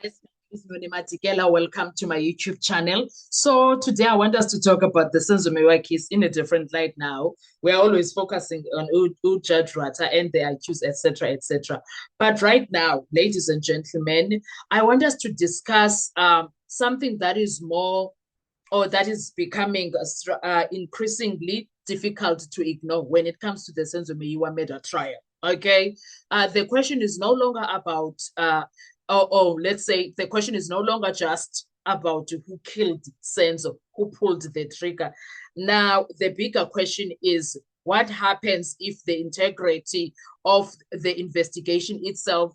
Yes, my name is Noni Matikela. Welcome to my YouTube channel. So today I want us to talk about the Senzomewa case in a different light now. We're always focusing on who Judge Rata and the accused, etc., etc. But right now, ladies and gentlemen, I want us to discuss something that is more or that is becoming increasingly difficult to ignore when it comes to the Senzomewa murder trial. Okay, the question is no longer about let's say the question is no longer just about who killed Senzo, who pulled the trigger. Now, the bigger question is what happens if the integrity of the investigation itself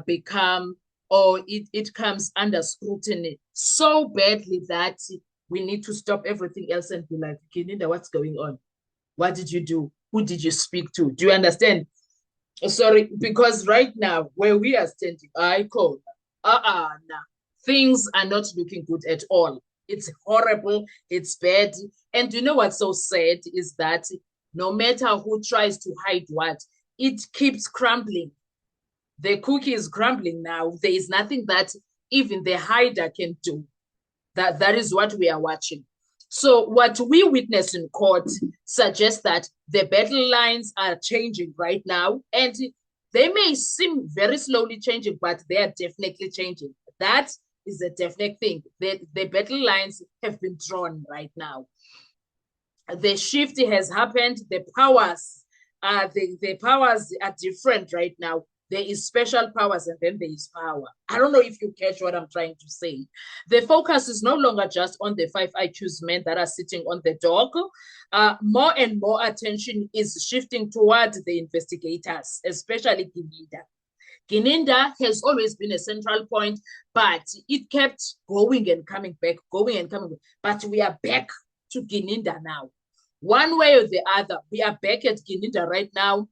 become or it comes under scrutiny so badly that we need to stop everything else and be like, Kininda, what's going on? What did you do? Who did you speak to? Do you understand? Sorry, because right now where we are standing, I call nah. Things are not looking good at all. It's horrible, it's bad. And you know what's so sad is that no matter who tries to hide what, it keeps crumbling. The cookie is crumbling now. There is nothing that even the hider can do. That is what we are watching. So what we witness in court suggests that the battle lines are changing right now, and they may seem very slowly changing, but they are definitely changing. That is a definite thing. The battle lines have been drawn right now. The shift has happened. The powers are different right now. There is special powers and then there is power. I don't know if you catch what I'm trying to say. The focus is no longer just on the 5 accused men that are sitting on the dock. More and more attention is shifting towards the investigators, especially Gininda. Gininda has always been a central point, but it kept going and coming back, going and coming back. But we are back to Gininda now. One way or the other, we are back at Gininda right now.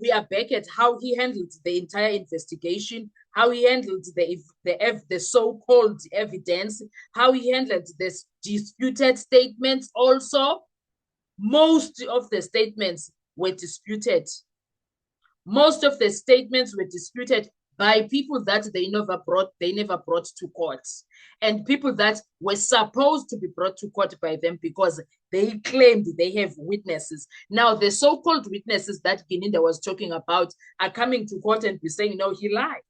We are back at how he handled the entire investigation, how he handled the so-called evidence, how he handled the disputed statements also. Most of the statements were disputed. Most of the statements were disputed by people that they never brought to court, and people that were supposed to be brought to court by them because they claimed they have witnesses. Now, the so-called witnesses that Gininda was talking about are coming to court and be saying, no, he lied.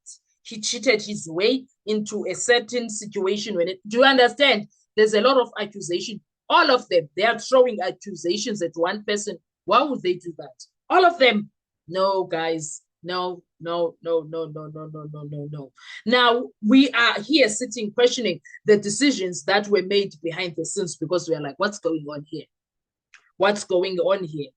He cheated his way into a certain situation. Do you understand? There's a lot of accusation. All of them, they are throwing accusations at one person. Why would they do that? All of them. No, guys, no. Now, we are here sitting questioning the decisions that were made behind the scenes because we are like, what's going on here? What's going on here?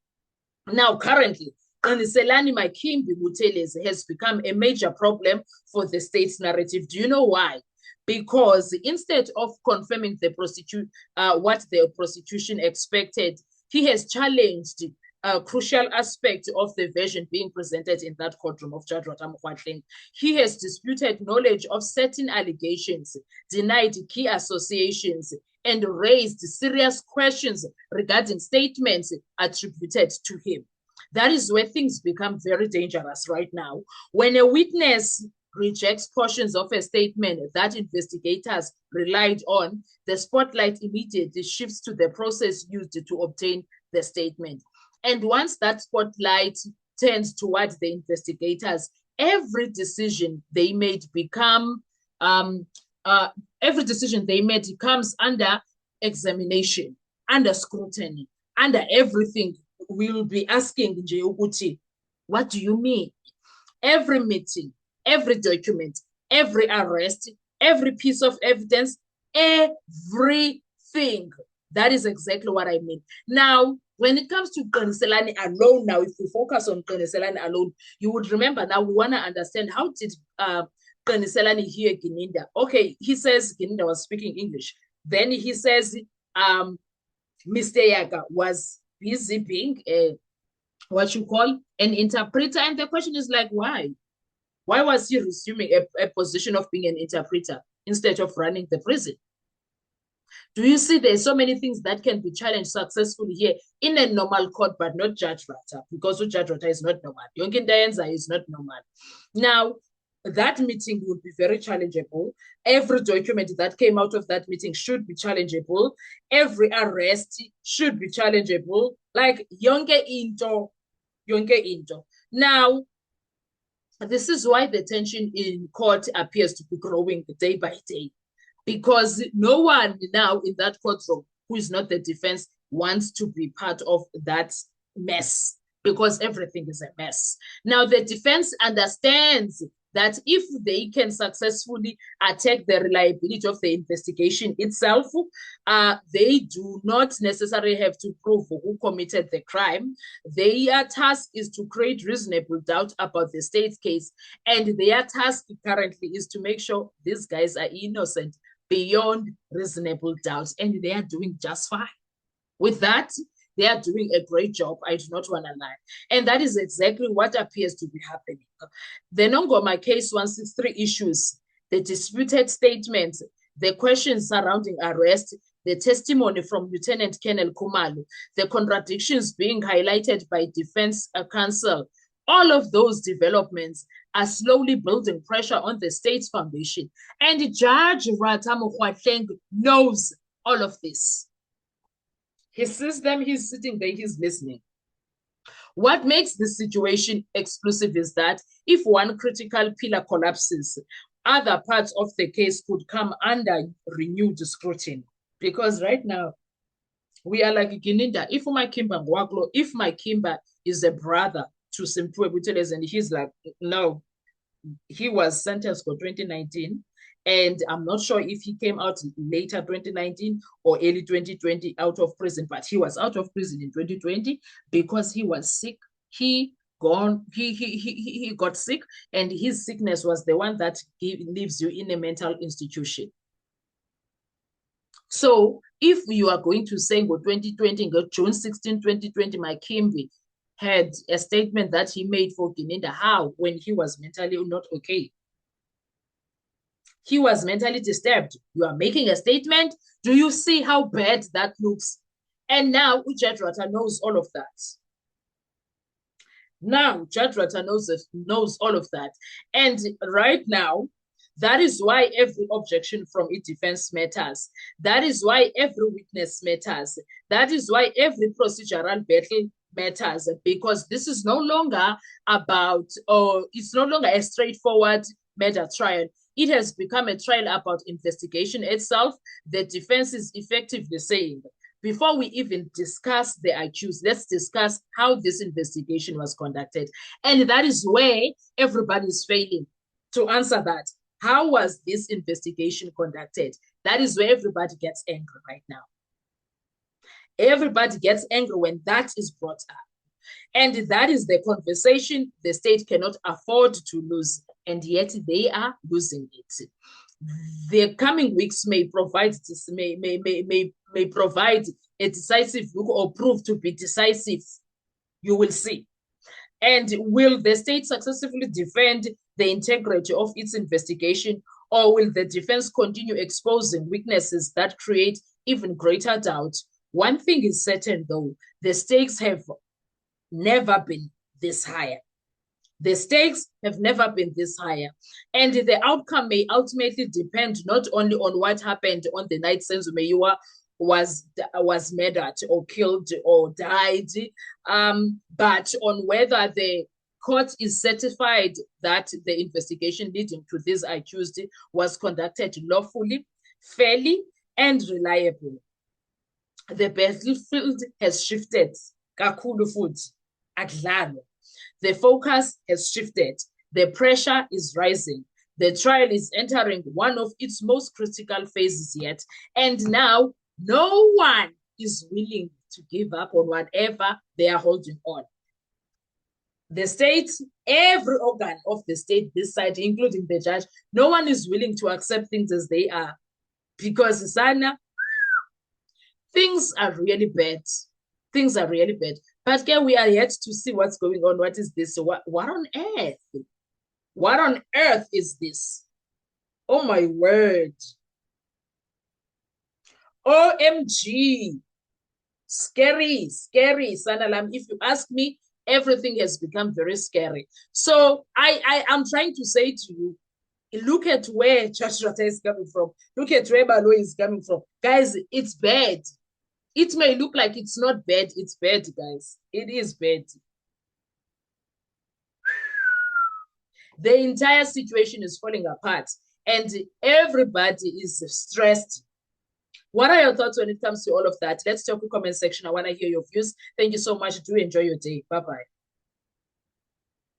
Now, currently, Qiniselani Makimbi Buthelezi has become a major problem for the state's narrative. Do you know why? Because instead of confirming what the prosecution expected, he has challenged a crucial aspect of the version being presented in that courtroom of Judge Rata Mokgoatlheng. He has disputed knowledge of certain allegations, denied key associations, and raised serious questions regarding statements attributed to him. That is where things become very dangerous right now. When a witness rejects portions of a statement that investigators relied on, the spotlight immediately shifts to the process used to obtain the statement. And once that spotlight turns towards the investigators, every decision they made comes under examination, under scrutiny, under everything. We'll be asking Njeuguti, what do you mean? Every meeting, every document, every arrest, every piece of evidence, everything. That is exactly what I mean. Now, when it comes to Qiniselani alone, now, if we focus on Qiniselani alone, you would remember now we want to understand how did Qiniselani hear Gininda? Okay, he says Gininda was speaking English. Then he says Mr. Yaga was busy being an interpreter. And the question is like, why? Why was he resuming a position of being an interpreter instead of running the prison? Do you see there's so many things that can be challenged successfully here in a normal court, but not Judge Rata, because Judge Rata is not normal. Yonke Ndayenza is not normal. Now, that meeting would be very challengeable. Every document that came out of that meeting should be challengeable. Every arrest should be challengeable. Like yonke into. Now, this is why the tension in court appears to be growing day by day, because no one now in that courtroom who is not the defense wants to be part of that mess, because everything is a mess. Now, the defense understands that if they can successfully attack the reliability of the investigation itself, they do not necessarily have to prove who committed the crime. Their task is to create reasonable doubt about the state's case, and their task currently is to make sure these guys are innocent beyond reasonable doubt, and they are doing just fine. With that, they are doing a great job. I do not want to lie. And that is exactly what appears to be happening. The Nongoma case 163 issues, the disputed statements, the questions surrounding arrest, the testimony from Lieutenant Colonel Khumalo, the contradictions being highlighted by defense counsel, all of those developments are slowly building pressure on the state's foundation. And Judge Rata Mokgwatleng knows all of this. He sees them, he's sitting there, he's listening. What makes this situation explosive is that if one critical pillar collapses, other parts of the case could come under renewed scrutiny. Because right now, we are like Gininda. If my Kimba is a brother to Simphiwe Buthelezi, and he's like, no, he was sentenced for 2019. And I'm not sure if he came out later 2019 or early 2020 out of prison, but he was out of prison in 2020 because he was sick. He got sick, and his sickness was the one that leaves you in a mental institution. So if you are going to say go 2020, go June 16, 2020, Mike Kimby had a statement that he made for Gininda, how? When he was mentally not okay. He was mentally disturbed. You are making a statement. Do you see how bad that looks? And now Judge Rata knows all of that. Now Judge Rata knows all of that. And right now, that is why every objection from its defense matters. That is why every witness matters. That is why every procedural battle matters, because this is no longer about, or it's no longer a straightforward murder trial. It has become a trial about investigation itself. The defense is effectively saying, before we even discuss the accused, let's discuss how this investigation was conducted. And that is where everybody is failing to answer that. How was this investigation conducted? That is where everybody gets angry right now. Everybody gets angry when that is brought up. And that is the conversation the state cannot afford to lose, and yet they are losing it. The coming weeks may provide provide a decisive look, or prove to be decisive. You will see. And will the state successfully defend the integrity of its investigation, or will the defense continue exposing weaknesses that create even greater doubt? One thing is certain, though, the stakes have never been this higher. The stakes have never been this higher. And the outcome may ultimately depend not only on what happened on the night Senzo Meyiwa was murdered or killed or died, but on whether the court is certified that the investigation leading to this accused was conducted lawfully, fairly, and reliably. The battlefield has shifted. Kakhulu futhi akudlalwa. The focus has shifted. The pressure is rising. The trial is entering one of its most critical phases yet. And now, no one is willing to give up on whatever they are holding on. The state, every organ of the state, this side, including the judge, no one is willing to accept things as they are. Because, Sana, things are really bad. Things are really bad. But again, we are yet to see what's going on. What is this? What on earth? What on earth is this? Oh my word. OMG. Scary, scary, Sanalam. If you ask me, Everything has become very scary. So I am trying to say to you, look at where Judge Ratha is coming from. Look at where Baloyi is coming from. Guys, it's bad. It may look like it's not bad. It's bad, guys. It is bad. The entire situation is falling apart and everybody is stressed. What are your thoughts when it comes to all of that? Let's talk in the comment section. I want to hear your views. Thank you so much. Do enjoy your day. Bye-bye.